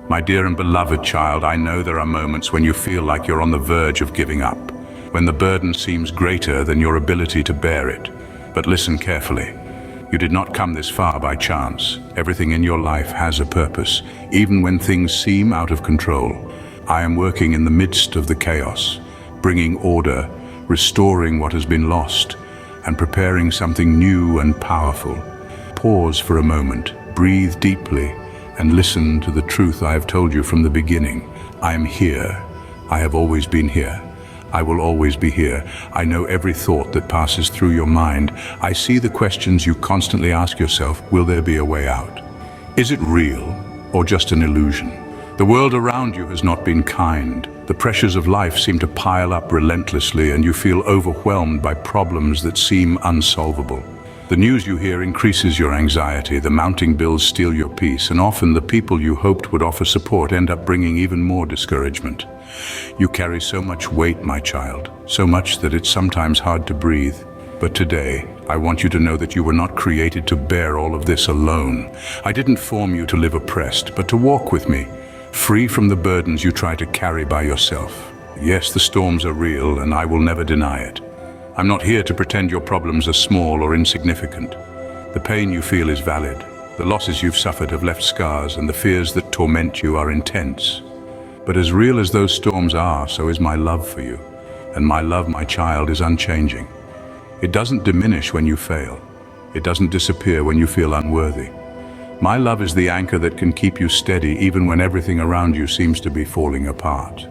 My dear and beloved child, I know there are moments when you feel like you're on the verge of giving up, when the burden seems greater than your ability to bear it. But listen carefully. You did not come this far by chance. Everything in your life has a purpose, even when things seem out of control. I am working in the midst of the chaos, bringing order, restoring what has been lost, and preparing something new and powerful. Pause for a moment, breathe deeply, and listen to the truth I have told you from the beginning. I am here. I have always been here. I will always be here. I know every thought that passes through your mind. I see the questions you constantly ask yourself. Will there be a way out? Is it real or just an illusion? The world around you has not been kind. The pressures of life seem to pile up relentlessly, and you feel overwhelmed by problems that seem unsolvable. The news you hear increases your anxiety, the mounting bills steal your peace, and often the people you hoped would offer support end up bringing even more discouragement. You carry so much weight, my child, so much that it's sometimes hard to breathe. But today, I want you to know that you were not created to bear all of this alone. I didn't form you to live oppressed, but to walk with me, free from the burdens you try to carry by yourself. Yes, the storms are real, and I will never deny it. I'm not here to pretend your problems are small or insignificant. The pain you feel is valid. The losses you've suffered have left scars, and the fears that torment you are intense. But as real as those storms are, so is my love for you. And my love, my child, is unchanging. It doesn't diminish when you fail. It doesn't disappear when you feel unworthy. My love is the anchor that can keep you steady even when everything around you seems to be falling apart.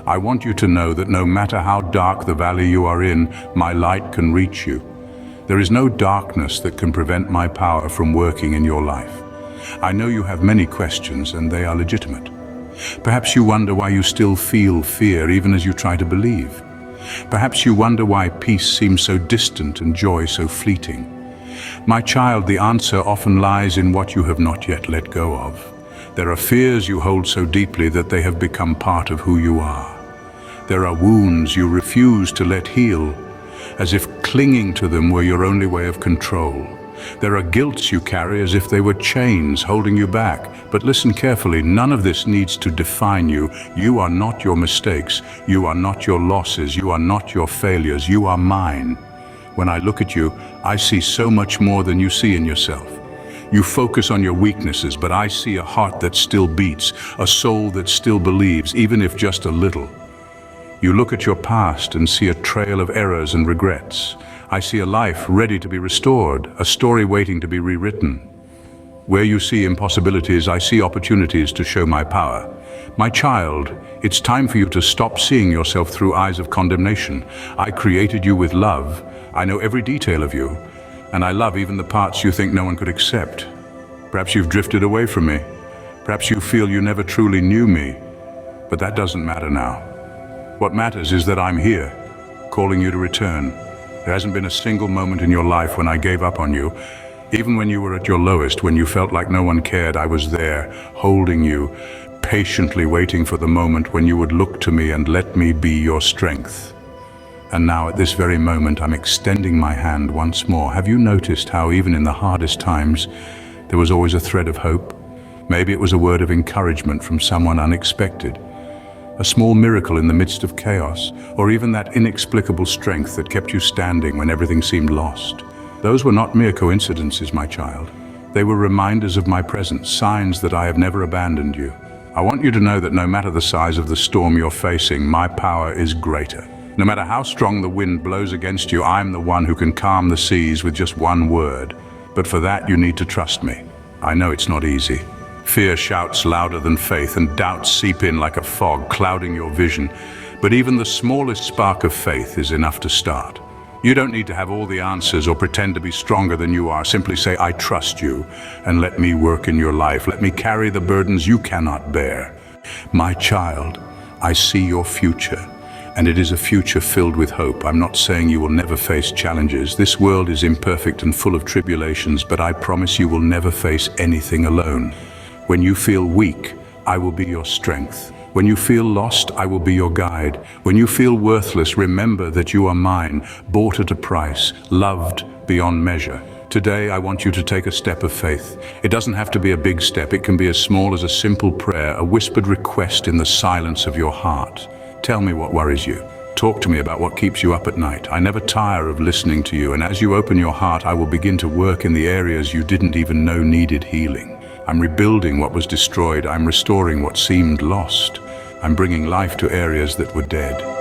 I want you to know that no matter how dark the valley you are in, my light can reach you. There is no darkness that can prevent my power from working in your life. I know you have many questions, and they are legitimate. Perhaps you wonder why you still feel fear even as you try to believe. Perhaps you wonder why peace seems so distant and joy so fleeting. My child, the answer often lies in what you have not yet let go of. There are fears you hold so deeply that they have become part of who you are. There are wounds you refuse to let heal, as if clinging to them were your only way of control. There are guilts you carry as if they were chains holding you back. But listen carefully, none of this needs to define you. You are not your mistakes. You are not your losses. You are not your failures. You are mine. When I look at you, I see so much more than you see in yourself. You focus on your weaknesses, but I see a heart that still beats, a soul that still believes, even if just a little. You look at your past and see a trail of errors and regrets. I see a life ready to be restored, a story waiting to be rewritten. Where you see impossibilities, I see opportunities to show my power. My child, it's time for you to stop seeing yourself through eyes of condemnation. I created you with love. I know every detail of you. And I love even the parts you think no one could accept. Perhaps you've drifted away from me. Perhaps you feel you never truly knew me. But that doesn't matter now. What matters is that I'm here, calling you to return. There hasn't been a single moment in your life when I gave up on you. Even when you were at your lowest, when you felt like no one cared, I was there, holding you, patiently waiting for the moment when you would look to me and let me be your strength. And now at this very moment, I'm extending my hand once more. Have you noticed how even in the hardest times, there was always a thread of hope? Maybe it was a word of encouragement from someone unexpected, a small miracle in the midst of chaos, or even that inexplicable strength that kept you standing when everything seemed lost. Those were not mere coincidences, my child. They were reminders of my presence, signs that I have never abandoned you. I want you to know that no matter the size of the storm you're facing, my power is greater. No matter how strong the wind blows against you, I'm the one who can calm the seas with just one word. But for that, you need to trust me. I know it's not easy. Fear shouts louder than faith, and doubts seep in like a fog, clouding your vision. But even the smallest spark of faith is enough to start. You don't need to have all the answers or pretend to be stronger than you are. Simply say, I trust you, and let me work in your life. Let me carry the burdens you cannot bear. My child, I see your future. And it is a future filled with hope. I'm not saying you will never face challenges. This world is imperfect and full of tribulations, but I promise you will never face anything alone. When you feel weak, I will be your strength. When you feel lost, I will be your guide. When you feel worthless, remember that you are mine, bought at a price, loved beyond measure. Today, I want you to take a step of faith. It doesn't have to be a big step. It can be as small as a simple prayer, a whispered request in the silence of your heart. Tell me what worries you. Talk to me about what keeps you up at night. I never tire of listening to you, and as you open your heart, I will begin to work in the areas you didn't even know needed healing. I'm rebuilding what was destroyed. I'm restoring what seemed lost. I'm bringing life to areas that were dead.